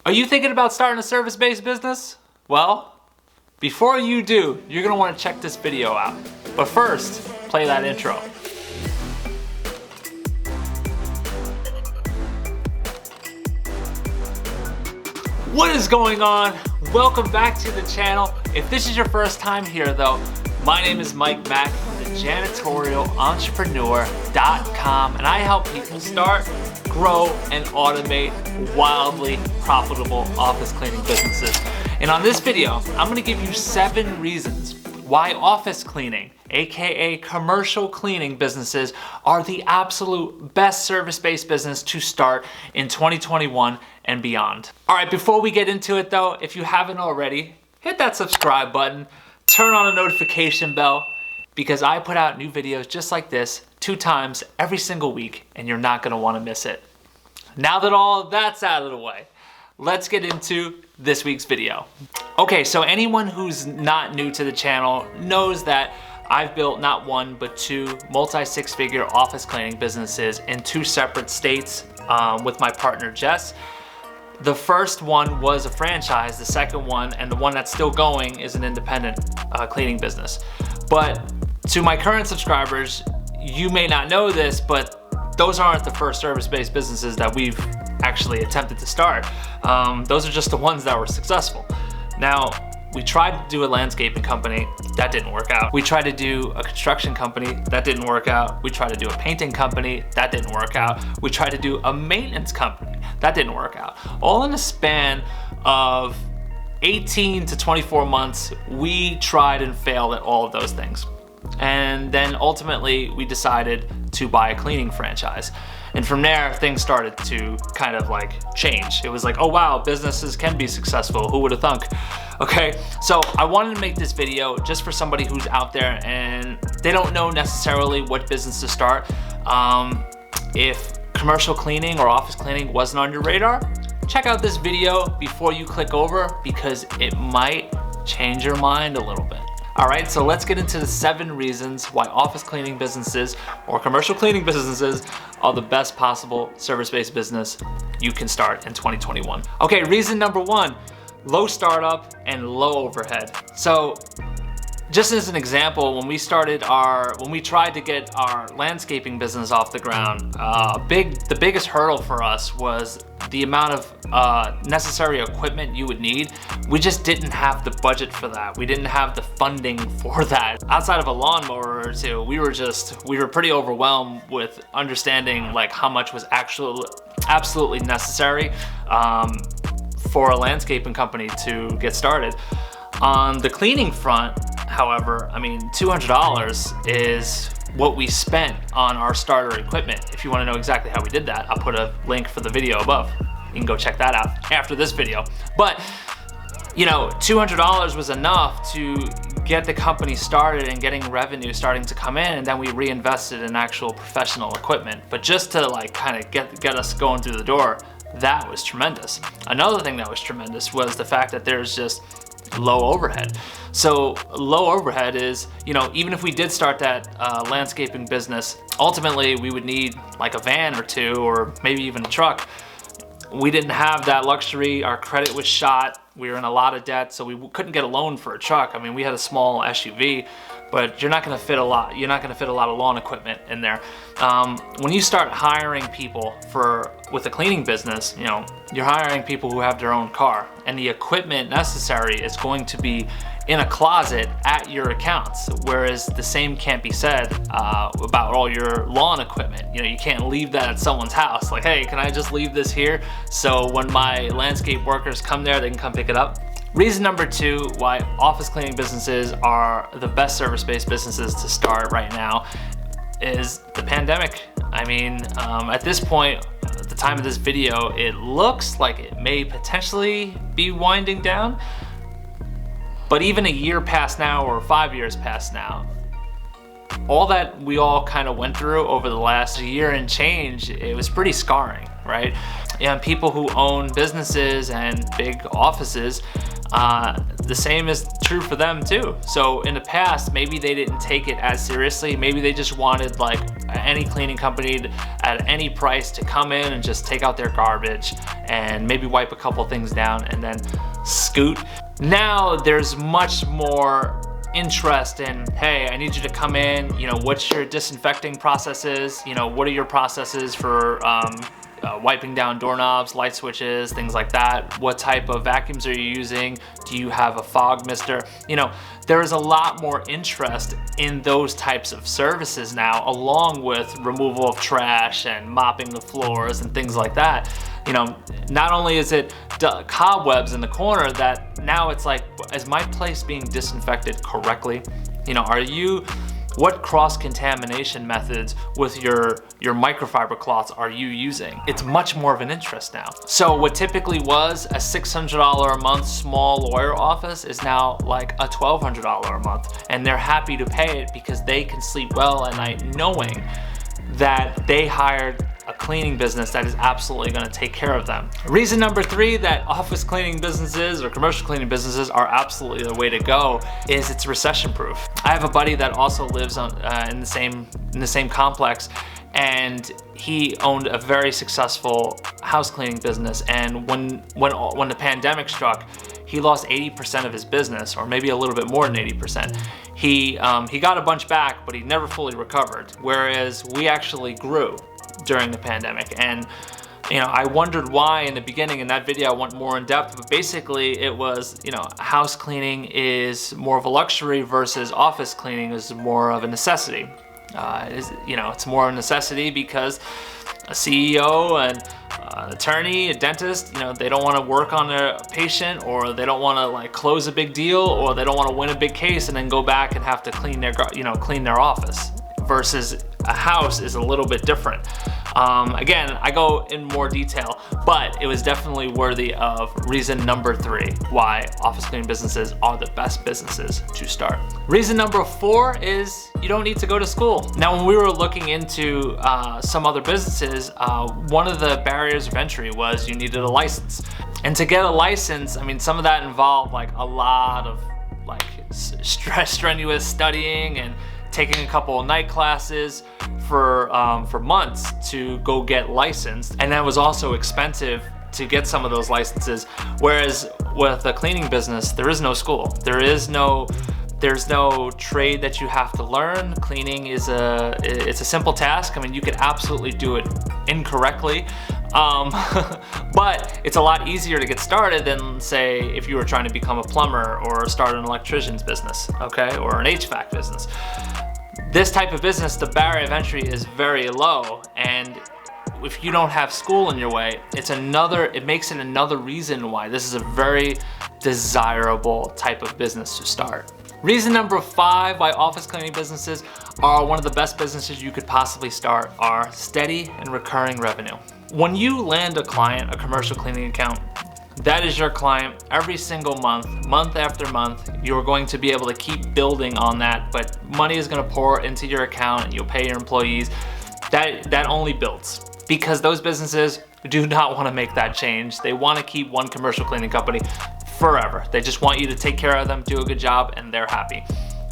Are you thinking about starting a service-based business? Well, before you do, you're gonna wanna check this video out. But first, play that intro. What is going on? Welcome back to the channel. If this is your first time here though, my name is Mike Mack from the JanitorialEntrepreneur.com, and I help people start, grow, and automate wildly profitable office cleaning businesses. And on this video, I'm gonna give you 7 reasons why office cleaning, AKA commercial cleaning businesses, are the absolute best service-based business to start in 2021 and beyond. All right, before we get into it though, if you haven't already, hit that subscribe button, turn on the notification bell, because I put out new videos just like this 2 times every single week, and you're not gonna wanna miss it. Now that all of that's out of the way, let's get into this week's video. Okay, so anyone who's not new to the channel knows that I've built not 1, but 2 multi-6-figure office cleaning businesses in 2 separate states with my partner, Jess. The first one was a franchise, the second one, and the one that's still going, is an independent cleaning business. But to my current subscribers, you may not know this, but those aren't the first service-based businesses that we've actually attempted to start. Those are just the ones that were successful. Now, we tried to do a landscaping company, that didn't work out. We tried to do a construction company, that didn't work out. We tried to do a painting company, that didn't work out. We tried to do a maintenance company, that didn't work out. All in a span of 18 to 24 months, we tried and failed at all of those things. And then ultimately, we decided to buy a cleaning franchise. And from there, things started to kind of like change. It was like, oh wow, businesses can be successful. Who would have thunk? Okay, so I wanted to make this video just for somebody who's out there and they don't know necessarily what business to start. If commercial cleaning or office cleaning wasn't on your radar, check out this video before you click over, because it might change your mind a little bit. All right, so let's get into the 7 reasons why office cleaning businesses or commercial cleaning businesses are the best possible service-based business you can start in 2021. Okay, reason number 1, low startup and low overhead. So just as an example, when we tried to get our landscaping business off the ground, the biggest hurdle for us was the amount of necessary equipment you would need. We just didn't have the budget for that. We didn't have the funding for that. Outside of a lawnmower or 2, we were pretty overwhelmed with understanding like how much was absolutely necessary for a landscaping company to get started. On the cleaning front, however, I mean, $200 is what we spent on our starter equipment. If you want to know exactly how we did that, I'll put a link for the video above. You can go check that out after this video. But, you know, $200 was enough to get the company started and getting revenue starting to come in, and then we reinvested in actual professional equipment. But just to like kind of get us going through the door, that was tremendous. Another thing that was tremendous was the fact that there's just low overhead. So low overhead is, you know, even if we did start that landscaping business, ultimately we would need like a van or 2, or maybe even a truck. We didn't have that luxury. Our credit was shot. We were in a lot of debt, so we couldn't get a loan for a truck. I mean, we had a small SUV, but you're not gonna fit a lot. You're not gonna fit a lot of lawn equipment in there. When you start hiring people with a cleaning business, you know, you're hiring people who have their own car, and the equipment necessary is going to be in a closet at your accounts, whereas the same can't be said about all your lawn equipment. You know, you can't leave that at someone's house. Like, hey, can I just leave this here so when my landscape workers come there, they can come pick it up? Reason number 2 why office cleaning businesses are the best service-based businesses to start right now is the pandemic. I mean, at this point, at the time of this video, it looks like it may potentially be winding down. But even a year past now, or 5 years past now, all that we all kind of went through over the last year and change, it was pretty scarring, right? And people who own businesses and big offices, the same is true for them too. So in the past, maybe they didn't take it as seriously. Maybe they just wanted like any cleaning company at any price to come in and just take out their garbage and maybe wipe a couple things down and then scoot. Now there's much more interest in, hey, I need you to come in, you know, what's your disinfecting processes? You know, what are your processes for wiping down doorknobs, light switches, things like that? What type of vacuums are you using? Do you have a fog mister? You know, there is a lot more interest in those types of services now, along with removal of trash and mopping the floors and things like that. You know, not only is it cobwebs in the corner, that now it's like, is my place being disinfected correctly? You know, what cross-contamination methods with your microfiber cloths are you using? It's much more of an interest now. So what typically was a $600 a month small lawyer office is now like a $1,200 a month. And they're happy to pay it because they can sleep well at night knowing that they hired a cleaning business that is absolutely going to take care of them. Reason number 3 that office cleaning businesses or commercial cleaning businesses are absolutely the way to go is it's recession proof. I have a buddy that also lives on in the same complex, and he owned a very successful house cleaning business, and when the pandemic struck, he lost 80% of his business, or maybe a little bit more than 80%. He got a bunch back, but he never fully recovered, whereas we actually grew during the pandemic. And you know, I wondered why in the beginning. In that video I went more in depth, but basically it was, you know, house cleaning is more of a luxury versus office cleaning is more of a necessity. It's more of a necessity because a CEO and an attorney, a dentist, you know, they don't want to work on a patient, or they don't want to like close a big deal, or they don't want to win a big case and then go back and have to clean their office. Versus a house is a little bit different. Again, I go in more detail, but it was definitely worthy of reason number 3 why office cleaning businesses are the best businesses to start. Reason number 4 is you don't need to go to school. Now, when we were looking into some other businesses, one of the barriers of entry was you needed a license. And to get a license, I mean, some of that involved like a lot of like strenuous studying and taking a couple of night classes for months to go get licensed, and that was also expensive to get some of those licenses. Whereas with a cleaning business, there is no school. There's no trade that you have to learn. Cleaning it's a simple task. I mean, you could absolutely do it incorrectly, but it's a lot easier to get started than, say, if you were trying to become a plumber or start an electrician's business, okay, or an HVAC business. This type of business, the barrier of entry is very low, and if you don't have school in your way, it makes it another reason why this is a very desirable type of business to start. Reason number 5 why office cleaning businesses are one of the best businesses you could possibly start are steady and recurring revenue. When you land a client, a commercial cleaning account, that is your client every single month after month. You're going to be able to keep building on that, but money is going to pour into your account and you'll pay your employees. That only builds, because those businesses do not want to make that change. They want to keep one commercial cleaning company forever. They just want you to take care of them, do a good job, and they're happy.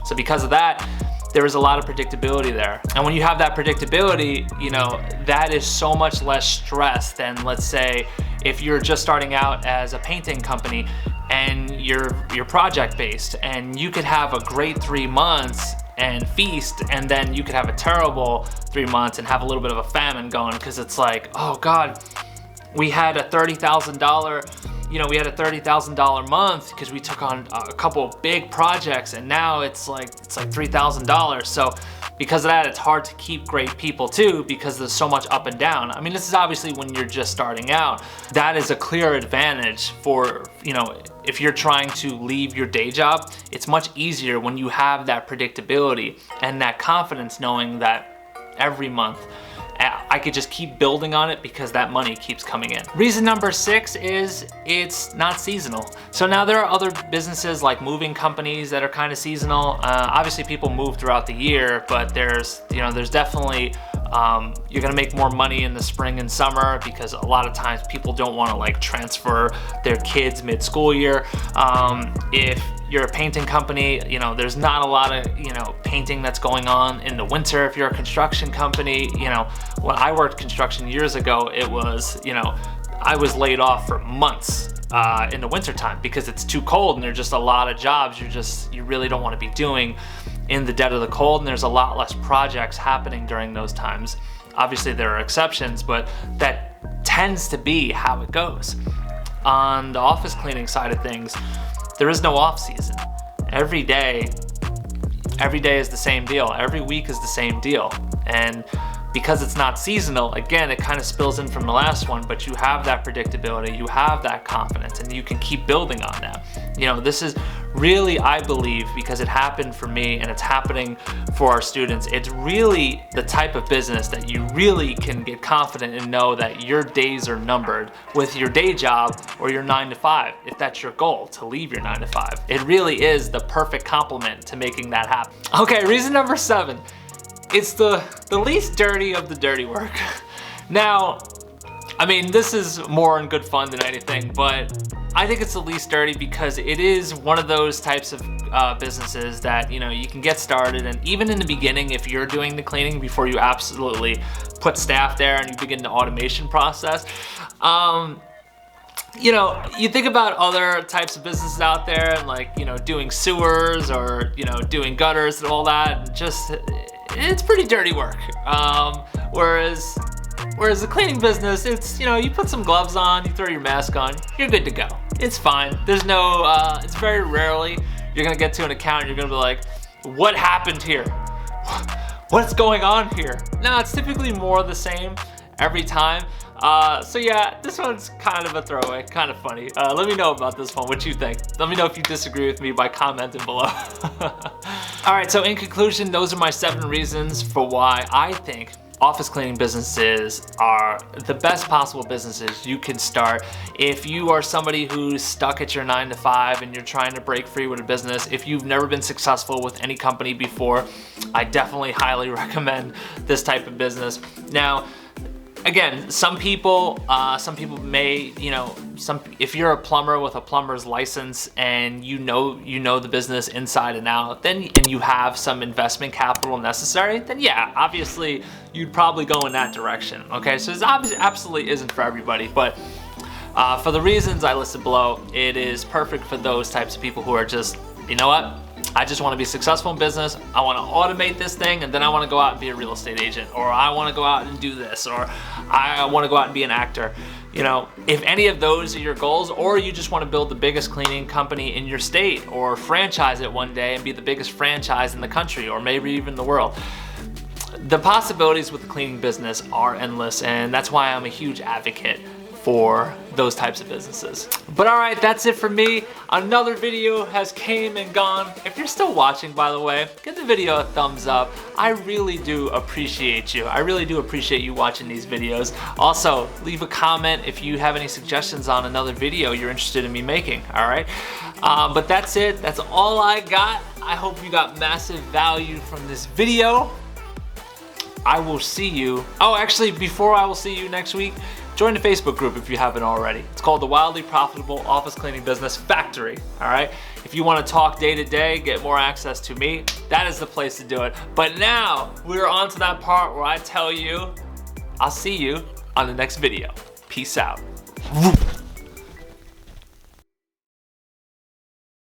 So because of that, there is a lot of predictability there. And when you have that predictability, you know, that is so much less stress than, let's say, if you're just starting out as a painting company and you're project based, and you could have a great 3 months and feast, and then you could have a terrible 3 months and have a little bit of a famine going, because it's like, oh God, we had a $30,000 month because we took on a couple of big projects, and now it's like $3,000. So because of that, it's hard to keep great people too, because there's so much up and down. I mean, this is obviously when you're just starting out. That is a clear advantage for, you know, if you're trying to leave your day job. It's much easier when you have that predictability and that confidence, knowing that every month I could just keep building on it because that money keeps coming in. Reason number 6 is it's not seasonal. So now there are other businesses like moving companies that are kind of seasonal. Obviously people move throughout the year, but there's definitely You're gonna make more money in the spring and summer because a lot of times people don't want to like transfer their kids mid-school year. If you're a painting company, you know, there's not a lot of, you know, painting that's going on in the winter. If you're a construction company, you know, when I worked construction years ago, it was, you know, I was laid off for months in the winter time because it's too cold and there's just a lot of jobs you really don't want to be doing in the dead of the cold, and there's a lot less projects happening during those times. Obviously there are exceptions, but that tends to be how it goes. On the office cleaning side of things, there is no off season. Every day is the same deal. Every week is the same deal. And because it's not seasonal, again, it kind of spills in from the last one, but you have that predictability, you have that confidence, and you can keep building on that. You know, this is really, I believe, because it happened for me and it's happening for our students, it's really the type of business that you really can get confident and know that your days are numbered with your day job or your 9 to 5, if that's your goal, to leave your 9 to 5. It really is the perfect complement to making that happen. Okay, reason number 7. It's the least dirty of the dirty work. Now, I mean, this is more in good fun than anything, but I think it's the least dirty because it is one of those types of businesses that, you know, you can get started, and even in the beginning, if you're doing the cleaning before you absolutely put staff there and you begin the automation process, you know, you think about other types of businesses out there and like, you know, doing sewers or, you know, doing gutters and all that, and just, it's pretty dirty work. Whereas the cleaning business, it's, you know, you put some gloves on, you throw your mask on, you're good to go. It's fine. There's no, it's very rarely you're gonna get to an account and you're gonna be like, what happened here? What's going on here? No, it's typically more of the same every time. So yeah, this one's kind of a throwaway, kind of funny. Let me know about this one, what you think. Let me know if you disagree with me by commenting below. All right, so in conclusion, those are my 7 reasons for why I think office cleaning businesses are the best possible businesses you can start. If you are somebody who's stuck at your 9 to 5 and you're trying to break free with a business, if you've never been successful with any company before, I definitely highly recommend this type of business. Now, again, some people may, you know, if you're a plumber with a plumber's license and you know the business inside and out, and you have some investment capital necessary, then yeah, obviously you'd probably go in that direction. Okay, so this absolutely isn't for everybody, but for the reasons I listed below, it is perfect for those types of people who are just, you know what? I just want to be successful in business. I want to automate this thing, and then I want to go out and be a real estate agent, or I want to go out and do this, or I want to go out and be an actor. You know, if any of those are your goals, or you just want to build the biggest cleaning company in your state, or franchise it one day and be the biggest franchise in the country, or maybe even the world, the possibilities with the cleaning business are endless, and that's why I'm a huge advocate for those types of businesses. But all right, that's it for me. Another video has came and gone. If you're still watching, by the way, give the video a thumbs up. I really do appreciate you. I really do appreciate you watching these videos. Also, leave a comment if you have any suggestions on another video you're interested in me making, all right? But that's it. That's all I got. I hope you got massive value from this video. I will see you. Oh, actually, before I will see you next week, join the Facebook group if you haven't already. It's called the Wildly Profitable Office Cleaning Business Factory, all right? If you wanna talk day to day, get more access to me, that is the place to do it. But now, we're on to that part where I tell you, I'll see you on the next video. Peace out.